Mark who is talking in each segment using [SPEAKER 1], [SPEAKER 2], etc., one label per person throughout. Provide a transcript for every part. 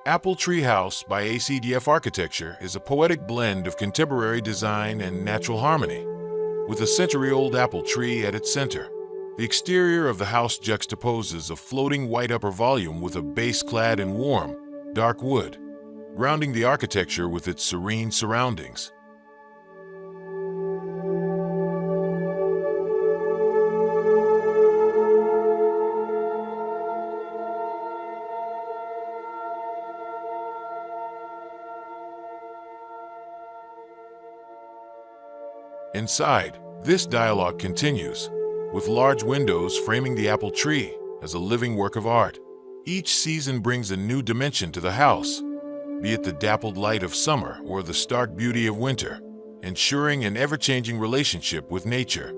[SPEAKER 1] Apple Tree House by ACDF Architecture is a poetic blend of contemporary design and natural harmony. With a century-old apple tree at its center, the exterior of the house juxtaposes a floating white upper volume with a base clad in warm, dark wood, grounding the architecture with its serene surroundings. Inside, this dialogue continues, with large windows framing the apple tree as a living work of art. Each season brings a new dimension to the house, be it the dappled light of summer or the stark beauty of winter, ensuring an ever-changing relationship with nature.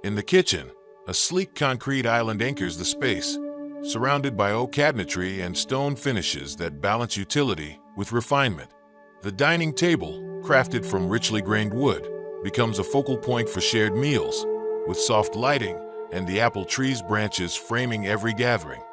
[SPEAKER 1] In the kitchen, a sleek concrete island anchors the space, surrounded by oak cabinetry and stone finishes that balance utility with refinement. The dining table, crafted from richly grained wood, becomes a focal point for shared meals, with soft lighting and the apple tree's branches framing every gathering.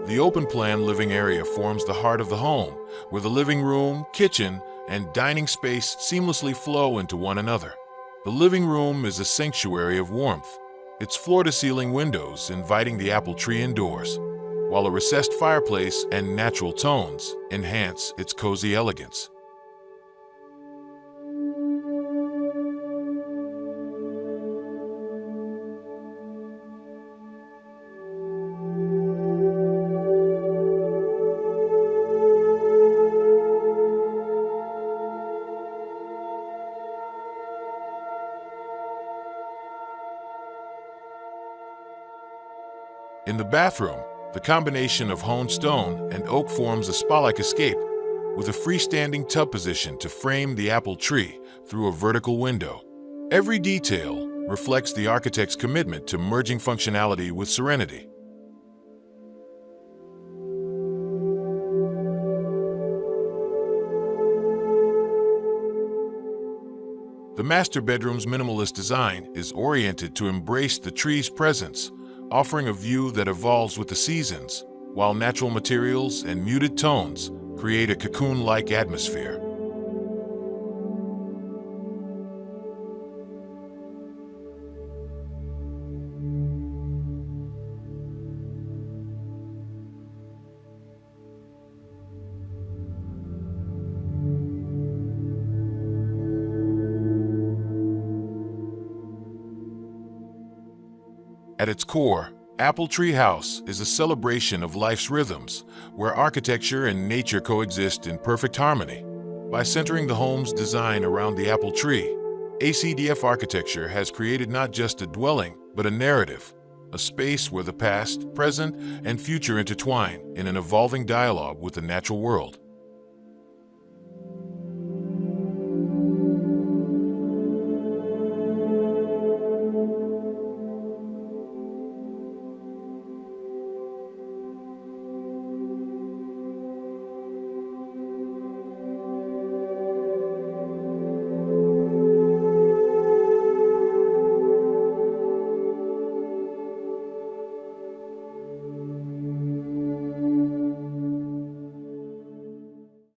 [SPEAKER 1] The open-plan living area forms the heart of the home, where the living room, kitchen, and dining space seamlessly flow into one another. The living room is a sanctuary of warmth, its floor-to-ceiling windows inviting the apple tree indoors, while a recessed fireplace and natural tones enhance its cozy elegance. In the bathroom, the combination of hewn stone and oak forms a spa-like escape, with a freestanding tub position to frame the apple tree through a vertical window. Every detail reflects the architect's commitment to merging functionality with serenity. The master bedroom's minimalist design is oriented to embrace the tree's presence, offering a view that evolves with the seasons, while natural materials and muted tones create a cocoon-like atmosphere. At its core, Apple Tree House is a celebration of life's rhythms, where architecture and nature coexist in perfect harmony. By centering the home's design around the apple tree, ACDF Architecture has created not just a dwelling, but a narrative, a space where the past, present, and future intertwine in an evolving dialogue with the natural world.